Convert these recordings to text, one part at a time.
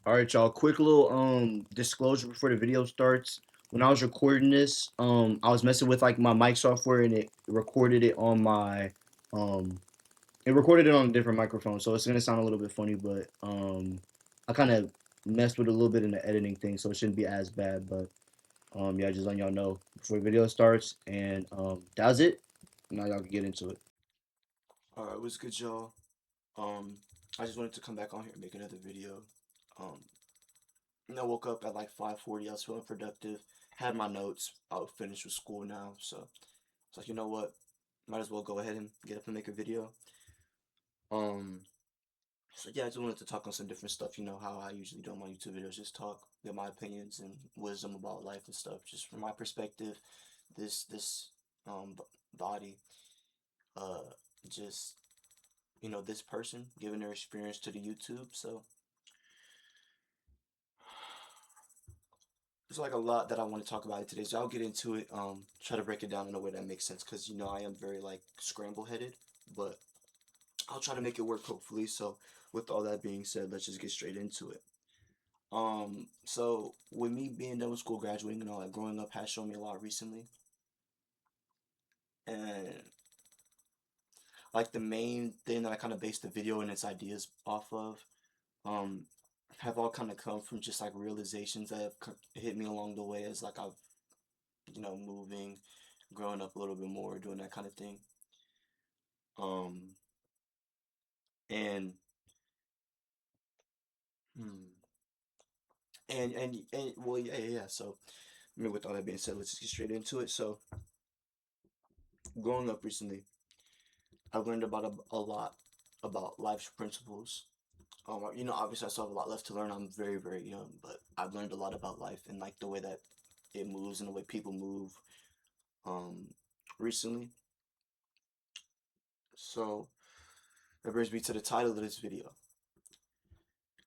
All right, y'all. Quick little disclosure before the video starts. When I was recording this, I was messing with like my mic software and it recorded it on my um it recorded it on a different microphone, so it's gonna sound a little bit funny, but I kind of messed with it a little bit in the editing thing, so it shouldn't be as bad. But yeah, just letting y'all know before the video starts, and that's it. Now y'all can get into it. Alright, what's good, y'all? Um, I just wanted to come back on here and make another video. Um, I woke up at like 5:40. I was feeling productive. Had my notes. I was finished with school now, so it's like, you know what? Might as well go ahead and get up and make a video. Um, so yeah, I just wanted to talk on some different stuff. You know how I usually do on my YouTube videos, just talk, get my opinions and wisdom about life and stuff. Just from my perspective, this body, uh, just this person giving their experience to the YouTube. So there's like a lot that I want to talk about it today, so I'll get into it. Try to break it down in a way that makes sense, because I am very like scramble headed, but I'll try to make it work hopefully. So with all that being said, let's just get straight into it. So with me being done with school, graduating and all that, growing up has shown me a lot recently, and like the main thing that I kind of based the video and its ideas off of, um, have all kind of come from just like realizations that have hit me along the way as like I've moving, growing up a little bit more, doing that kind of thing. Um, and hmm, and well, yeah. So, I mean, with all that being said, let's just get straight into it. So, growing up recently, I've learned about a lot about life's principles. Obviously, I still have a lot left to learn. I'm very, very young, but I've learned a lot about life and like the way that it moves and the way people move. Um, Recently, so that brings me to the title of this video.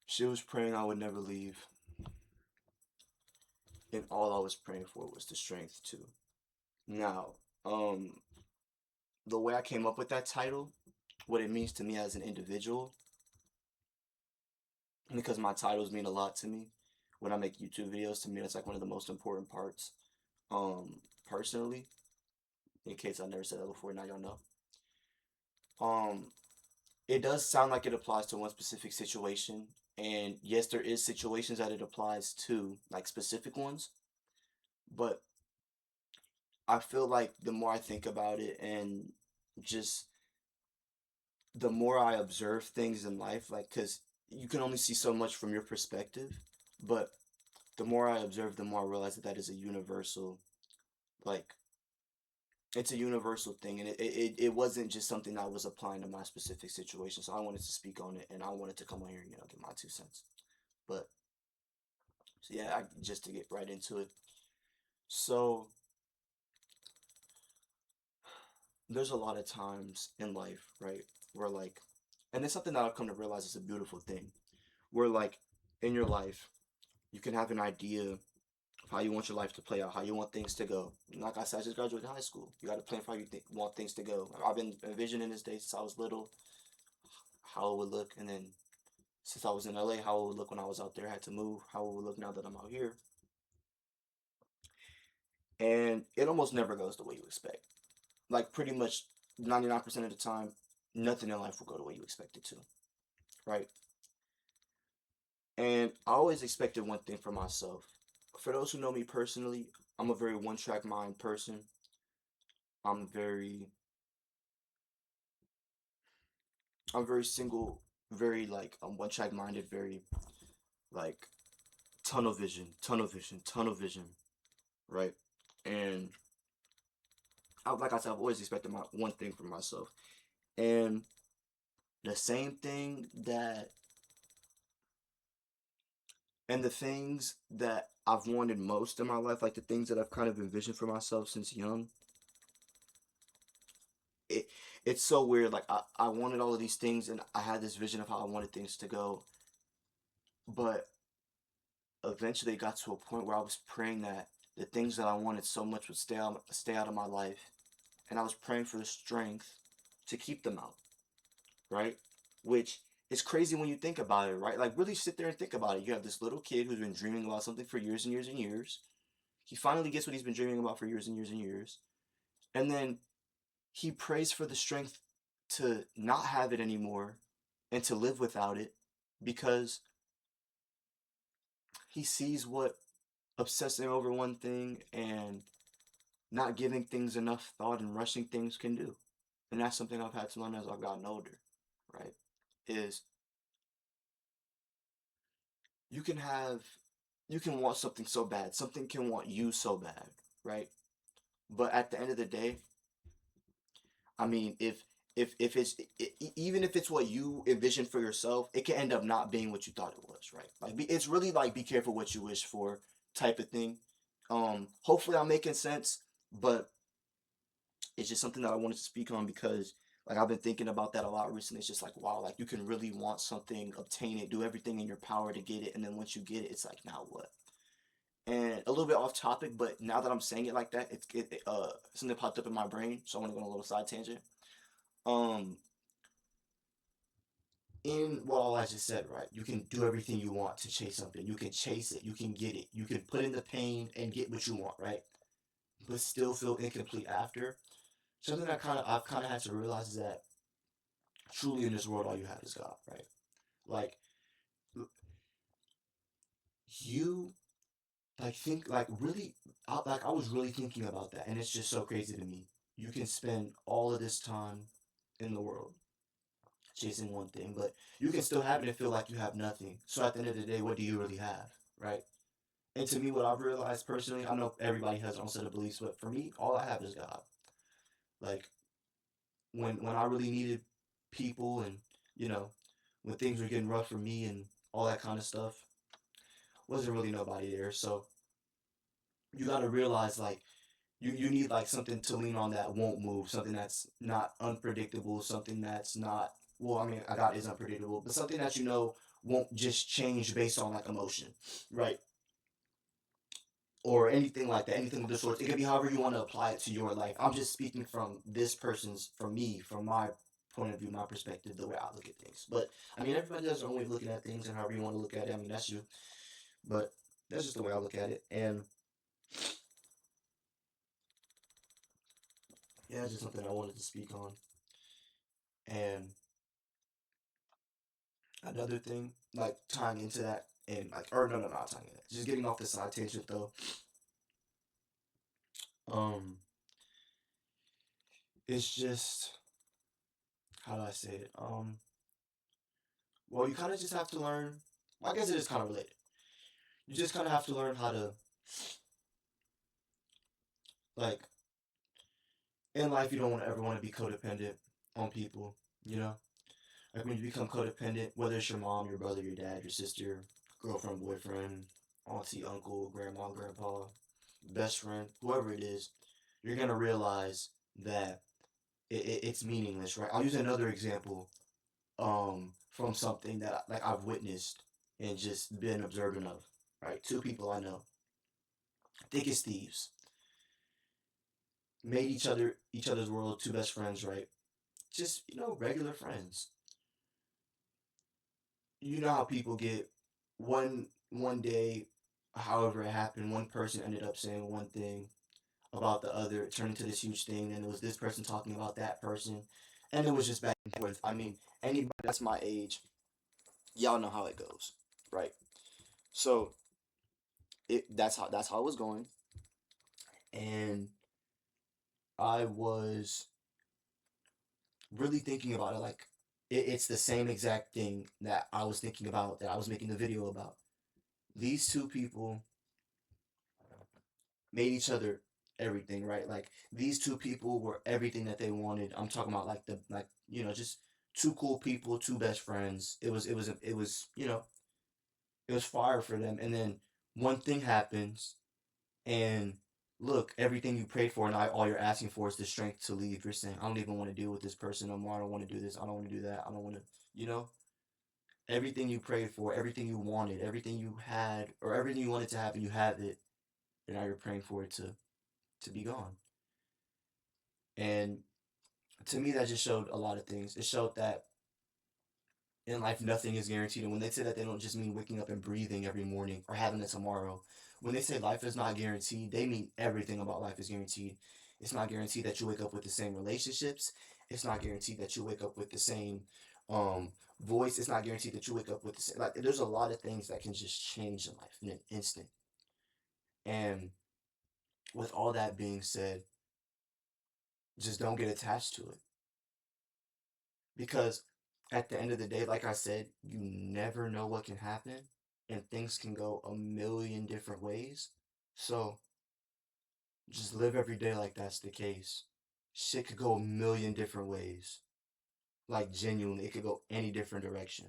She was praying I would never leave, and all I was praying for was the strength too. Now, um, the way I came up with that title, what it means to me as an individual, because my titles mean a lot to me. When I make YouTube videos, to me, that's like one of the most important parts. Personally, in case I never said that before, now y'all know. Um, it does sound like it applies to one specific situation, and yes, there is situations that it applies to, like specific ones. But I feel like the more I think about it and just the more I observe things in life, like, because you can only see so much from your perspective, but the more I observe, the more I realize that that is a universal, like, it's a universal thing. And it wasn't just something that was applying to my specific situation. So I wanted to speak on it and I wanted to come on here and, give my 2 cents. But, so yeah, just to get right into it. So, there's a lot of times in life, right, where like, and it's something that I've come to realize is a beautiful thing, where like in your life, you can have an idea of how you want your life to play out, how you want things to go. Like I said, I just graduated high school. You got to plan for how you want things to go. I've been envisioning this day since I was little, how it would look, and then since I was in LA, how it would look when I was out there, I had to move, how it would look now that I'm out here. And it almost never goes the way you expect. Like pretty much 99% of the time, nothing in life will go the way you expect it to, right? And I always expected one thing for myself. For those who know me personally, I'm a very one track mind person. I'm very I'm very single, very like I'm one track minded, very like tunnel vision, tunnel vision, right? And like I said, I've always expected my one thing for myself. And the same thing that and the things that I've wanted most in my life, like the things that I've kind of envisioned for myself since young, it it's so weird. Like I wanted all of these things and I had this vision of how I wanted things to go, but eventually it got to a point where I was praying that the things that I wanted so much would stay out of my life, and I was praying for the strength to keep them out, right? Which It's crazy when you think about it, right? Like, really sit there and think about it. You have this little kid who's been dreaming about something for years and years and years. He finally gets what he's been dreaming about for years and years and years. And then he prays for the strength to not have it anymore and to live without it because he sees what obsessing over one thing and not giving things enough thought and rushing things can do. And that's something I've had to learn as I've gotten older, right? Is you can have you can want something so bad, something can want you so bad, right? But at the end of the day, I mean, if it's even if it's what you envision for yourself, it can end up not being what you thought it was, right? Like it's really like be careful what you wish for type of thing. Hopefully I'm making sense, but it's just something that I wanted to speak on because like I've been thinking about that a lot recently. It's just like wow, like you can really want something, obtain it, do everything in your power to get it, and then once you get it, it's like now what? And a little bit off topic, but now that I'm saying it like that, something popped up in my brain, so I want to go on a little side tangent. Um, in what all I just said, right? You can do everything you want to chase something. You can chase it. You can get it. You can put in the pain and get what you want, right? But still feel incomplete after. Something I've kind of had to realize is that truly in this world, all you have is God, right? Like you, like think like really, I was really thinking about that, and it's just so crazy to me. You can spend all of this time in the world chasing one thing, but you can still have it and feel like you have nothing. So at the end of the day, what do you really have, right? And to me, what I've realized personally, I know everybody has their own set of beliefs, but for me, all I have is God. Like when I really needed people, and you know, when things were getting rough for me and all that kind of stuff, wasn't really nobody there. So you got to realize like you need like something to lean on that won't move, something that's not unpredictable, something that's not well, I mean, God is unpredictable, but something that you know won't just change based on like emotion, right? Or anything like that, anything of the sorts. It could be however you want to apply it to your life. I'm just speaking from this person's, from me, from my point of view, my perspective, the way I look at things. But I mean, everybody has their own way of looking at things, and however you want to look at it. I mean, that's you. But that's just the way I look at it. And yeah, it's just something I wanted to speak on. And another thing, like tying into that, and like, or no, not tying into that. Just getting off the side tangent though. Um, it's just how do I say it? Well, you kind of just have to learn. Well, I guess it is kind of related. You just kind of have to learn how to, like, in life, you don't want to ever want to be codependent on people, you know? Like, when you become codependent, whether it's your mom, your brother, your dad, your sister, girlfriend, boyfriend, auntie, uncle, grandma, grandpa, best friend, whoever it is, you're going to realize that it's meaningless, right? I'll use another example from something that, like, I've witnessed and just been observant of, right? Two people I know, thick as thieves, made each other's world, two best friends, right? Just regular friends. You know how people get one day, however it happened, one person ended up saying one thing about the other, it turned into this huge thing, and it was this person talking about that person, and it was just back and forth. I mean, anybody that's my age, y'all know how it goes, right? So that's how it was going, and I was really thinking about it like it's the same exact thing that I was thinking about, that I was making the video about. These two people made each other everything, right? Like these two people were everything that they wanted. I'm talking about like just two cool people, two best friends. It was fire for them. And then one thing happens, and look, everything you prayed for, and all you're asking for is the strength to leave. You're saying, I don't even want to deal with this person no more. I don't want to do this. I don't want to do that. I don't want to, you know, everything you prayed for, everything you wanted, everything you had, or everything you wanted to happen, you have it, and now you're praying for it to be gone. And to me, that just showed a lot of things. It showed that In life, nothing is guaranteed. And when they say that, they don't just mean waking up and breathing every morning or having a tomorrow. When they say life is not guaranteed, they mean everything about life is guaranteed. It's not guaranteed that you wake up with the same relationships. It's not guaranteed that you wake up with the same um, voice. It's not guaranteed that you wake up with the same. Like, there's a lot of things that can just change in life in an instant. And with all that being said, just don't get attached to it. Because at the end of the day, like I said, you never know what can happen and things can go a million different ways. So just live every day like that's the case. Shit could go a million different ways. Like genuinely, it could go any different direction.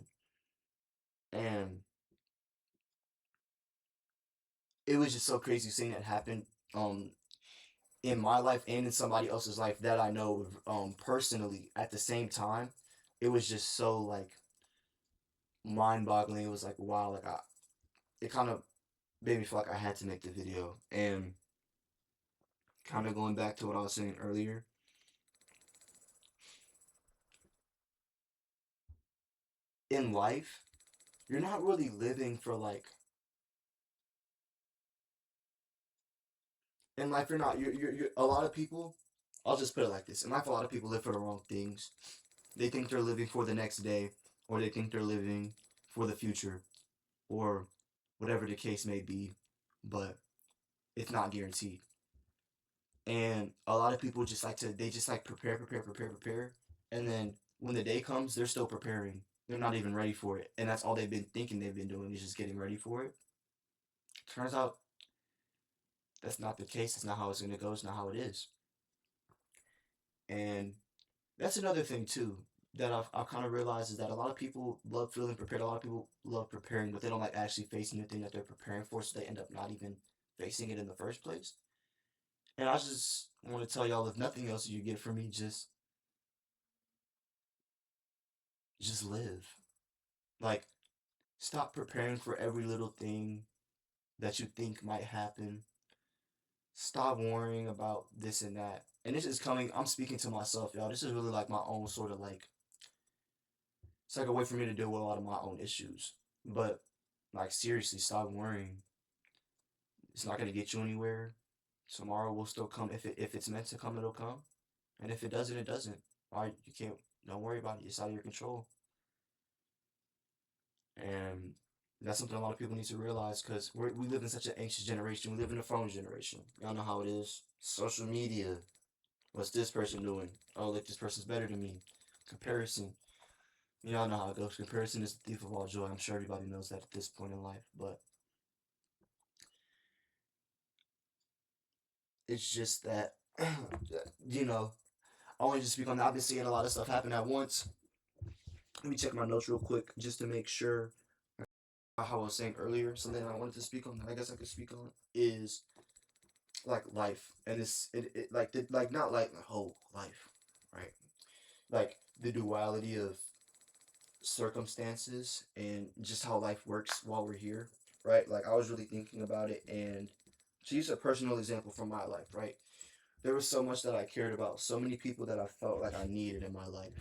And it was just so crazy seeing that happen in my life and in somebody else's life that I know personally at the same time. It was just so like mind boggling. It was like wow, like it kind of made me feel like I had to make the video. And kind of going back to what I was saying earlier, in life, you're not really living for like, in life, you're not, a lot of people, I'll just put it like this. In life, a lot of people live for the wrong things. They think they're living for the next day, or they think they're living for the future, or whatever the case may be, but it's not guaranteed. And a lot of people just like to, they just like prepare. And then when the day comes, they're still preparing. They're not even ready for it. And that's all they've been thinking they've been doing is just getting ready for it. Turns out that's not the case. It's not how it's going to go. It's not how it is. And that's another thing, too, that I've kind of realized is that a lot of people love feeling prepared. A lot of people love preparing, but they don't like actually facing the thing that they're preparing for. So they end up not even facing it in the first place. And I just want to tell y'all, if nothing else you get from me, just live. Like, stop preparing for every little thing that you think might happen. Stop worrying about this and that. And this is coming, I'm speaking to myself, y'all. This is really like my own sort of like, it's like a way for me to deal with a lot of my own issues. But, like, seriously, stop worrying. It's not going to get you anywhere. Tomorrow will still come. If it's meant to come, it'll come. And if it doesn't, it doesn't. All right, you can't, don't worry about it. It's out of your control. And that's something a lot of people need to realize because we live in such an anxious generation. We live in a phone generation. Y'all know how it is. Social media. What's this person doing? Oh, look, this person's better than me. Comparison. Y'all know how it goes. Comparison is the thief of all joy. I'm sure everybody knows that at this point in life. But it's just that, you know, I want to just speak on that. I've been seeing a lot of stuff happen at once. Let me check my notes real quick just to make sure. How I was saying earlier, something I wanted to speak on that I guess I could speak on is like life and it like like not like the whole life, right? Like the duality of circumstances and just how life works while we're here, right? Like I was really thinking about it, and to use a personal example from my life, right? There was so much that I cared about, so many people that I felt like I needed in my life,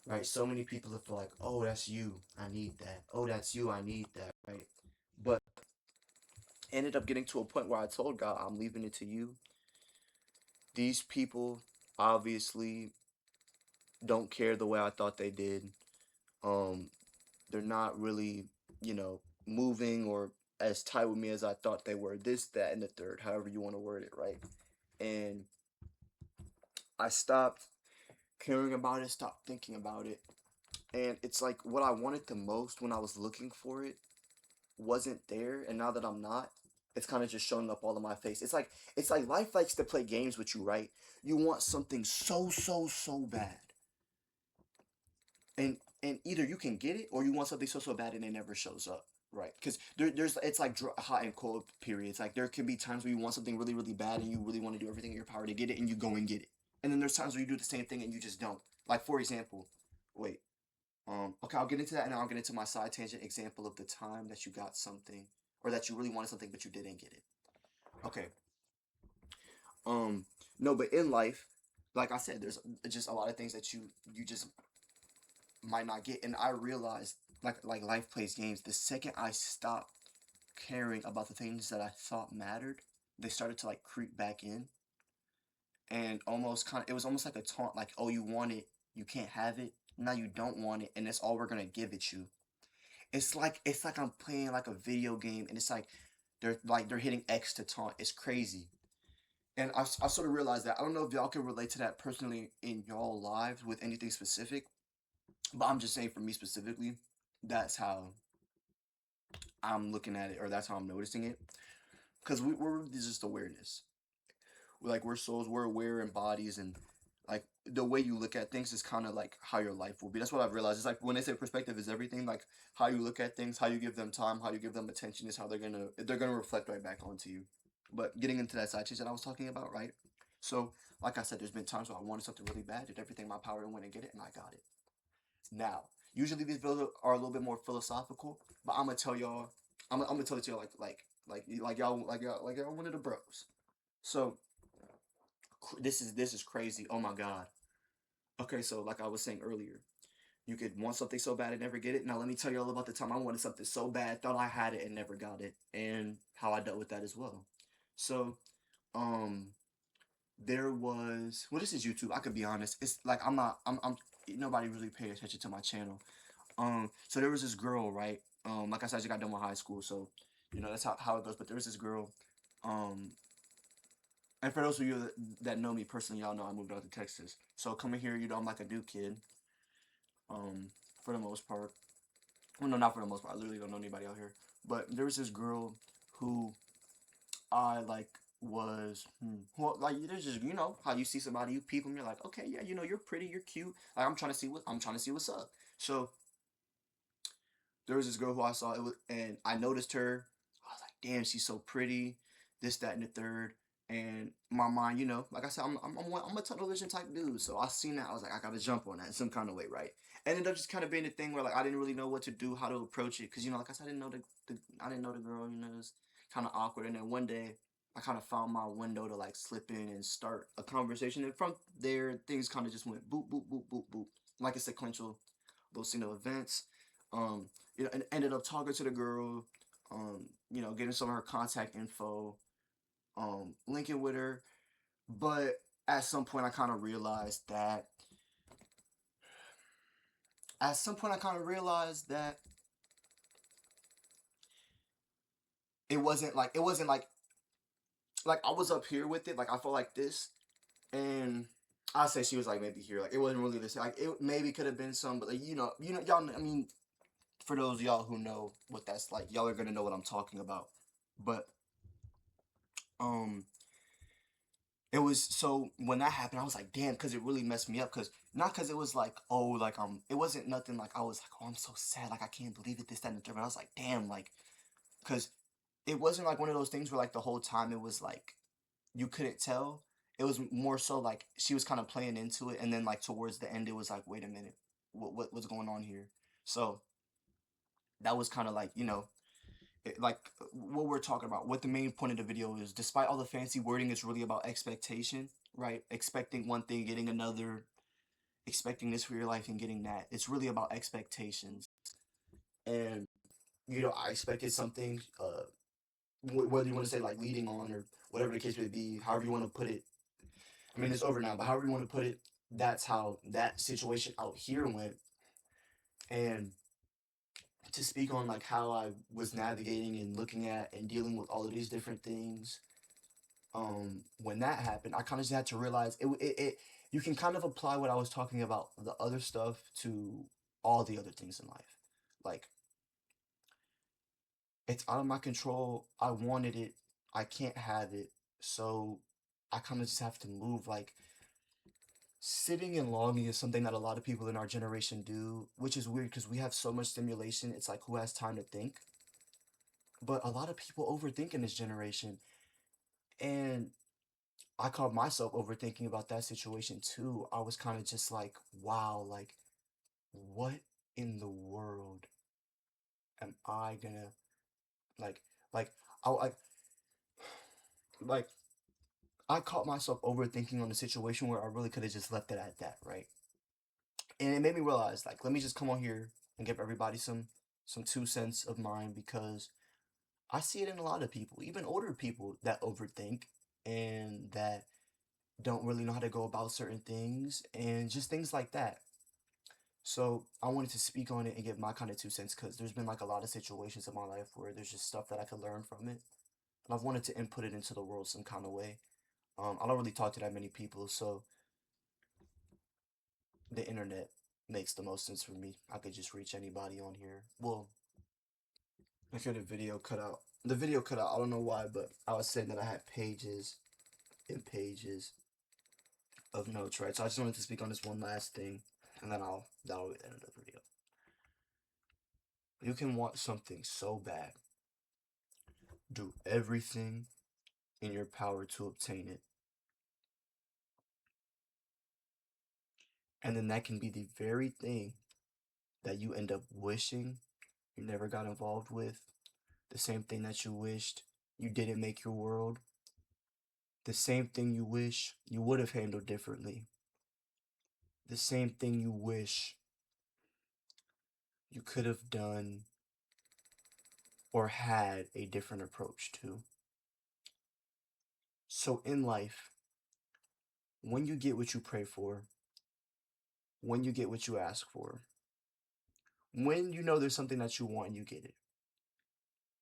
right? So many people that feel like, oh, that's you, I need that. Oh, that's you, I need that, right? But ended up getting to a point where I told God, I'm leaving it to you. These people obviously don't care the way I thought they did. Um, they're not really, moving or as tight with me as I thought they were. This, that, and the third, however you want to word it, right? And I stopped caring about it, stopped thinking about it. And it's like what I wanted the most when I was looking for it wasn't there, and now that I'm not, it's kind of just showing up all in my face. It's like life likes to play games with you, right? You want something so bad, and either you can get it or you want something so bad and it never shows up, right? Because there's it's like hot and cold periods. Like there can be times where you want something really bad and you really want to do everything in your power to get it, and you go and get it. And then there's times where you do the same thing and you just don't. Like for example, wait, okay, I'll get into that and I'll get into my side tangent example of the time that you got something or that you really wanted something but you didn't get it. Okay. Um, no, but in life, like I said, there's just a lot of things that you just might not get. And I realized, like life plays games. The second I stopped caring about the things that I thought mattered, they started to like creep back in, and almost kind of it was almost like a taunt, like, oh, you want it, you can't have it. Now you don't want it, and that's all we're gonna give it you. It's like I'm playing like a video game, and it's like they're hitting X to taunt. It's crazy. And I sort of realized that. I don't know if y'all can relate to that personally in y'all lives with anything specific, but I'm just saying for me specifically, that's how I'm looking at it, or that's how I'm noticing it. Because we're just awareness. We're souls, we're aware in bodies, and like the way you look at things is kind of like how your life will be. That's what I've realized. It's like when they say perspective is everything, like how you look at things, how you give them time, how you give them attention is how they're gonna reflect right back onto you. But getting into that side change that I was talking about, right? So, like I said, there's been times where I wanted something really bad, did everything in my power to win and get it, and I got it. Now, usually these videos are a little bit more philosophical, but I'm gonna tell y'all, I'm gonna tell it to y'all like y'all one of the bros. So this is crazy. Oh my god. Okay, so like I was saying earlier, you could want something so bad and never get it. Now let me tell you all about the time I wanted something so bad, thought I had it and never got it, and how I dealt with that as well. So, um, there was well, this is YouTube. I could be honest. It's like I'm nobody really paid attention to my channel. So there was this girl, right? Like I said, I just got done with high school, so that's how it goes. But there was this girl, um, and for those of you that know me personally, y'all know I moved out to Texas. So coming here, I'm like a new kid, for the most part. Well, no, not for the most part. I literally don't know anybody out here. But there was this girl who I like was well, like there's just how you see somebody, you peep them, you're like, okay, yeah, you're pretty, you're cute. Like I'm trying to see what's up. So there was this girl who I saw and I noticed her. I was like, damn, she's so pretty, this, that, and the third. And my mind, like I said, I'm a tunnel vision type dude. So I seen that, I was like, I gotta jump on that in some kind of way, right? Ended up just kind of being a thing where like I didn't really know what to do, how to approach it, because like I said, I didn't know the girl. It was kind of awkward. And then one day, I kind of found my window to like slip in and start a conversation. And from there, things kind of just went boop, boop, boop, boop, boop, like a sequential, those events. Um, and ended up talking to the girl, getting some of her contact info, linking with her. But at some point, I kind of realized that it wasn't like I was up here with it, like I felt like this, and I say she was like maybe here, like it wasn't really this, like it maybe could have been some, but like y'all, I mean, for those of y'all who know what that's like, y'all are gonna know what I'm talking about. But um it was so when that happened, I was like, damn, because it really messed me up. Because not because it was like, oh, like it wasn't nothing like I was like, oh, I'm so sad, like I can't believe it, this, that, and the third. But I was like, damn, like, because it wasn't like one of those things where like the whole time it was like you couldn't tell. It was more so like she was kind of playing into it, and then like towards the end, it was like, wait a minute, what's going on here? So that was kind of like like what we're talking about, what the main point of the video is. Despite all the fancy wording, it's really about expectation, right? Expecting one thing, getting another, expecting this for your life and getting that. It's really about expectations. And I expected something, whether you want to say like leading on or whatever the case may be, however you want to put it. I mean, it's over now, but however you want to put it, that's how that situation out here went. And to speak on like how I was navigating and looking at and dealing with all of these different things, when that happened, I kind of just had to realize it you can kind of apply what I was talking about, the other stuff, to all the other things in life. Like, it's out of my control. I wanted it. I can't have it. So I kind of just have to move. Like, sitting and longing is something that a lot of people in our generation do, which is weird because we have so much stimulation. It's like, who has time to think? But a lot of people overthink in this generation. And I caught myself overthinking about that situation too. I was kind of just like, wow, like, what in the world am I gonna like, like, I like, I caught myself overthinking on the situation where I really could have just left it at that, right? and it made me realize, like, let me just come on here and give everybody some 2 cents of mine, because I see it in a lot of people, even older people that overthink and that don't really know how to go about certain things and just things like that. So I wanted to speak on it and give my kind of 2 cents, because there's been like a lot of situations in my life where there's just stuff that I could learn from it, and I've wanted to input it into the world some kind of way. I don't really talk to that many people, so the internet makes the most sense for me. I could just reach anybody on here. Well, I could have video cut out. The video cut out. I don't know why, but I was saying that I had pages and pages of notes, right? So I just wanted to speak on this one last thing, and then that'll end the video. You can want something so bad, do everything in your power to obtain it, and then that can be the very thing that you end up wishing you never got involved with, the same thing that you wished you didn't make your world, the same thing you wish you would have handled differently, the same thing you wish you could have done or had a different approach to. So in life, when you get what you pray for, when you get what you ask for, when you know there's something that you want and you get it,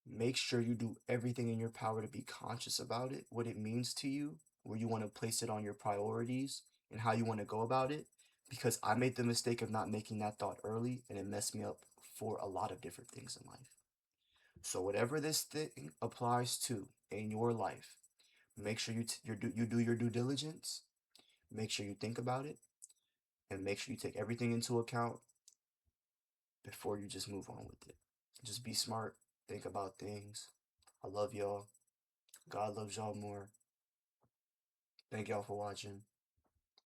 make sure you do everything in your power to be conscious about it, what it means to you, where you want to place it on your priorities, and how you want to go about it. Because I made the mistake of not making that thought early, and it messed me up for a lot of different things in life. So whatever this thing applies to in your life, make sure you do your due diligence. Make sure you think about it, and make sure you take everything into account before you just move on with it. Just be smart. Think about things. I love y'all. God loves y'all more. Thank y'all for watching.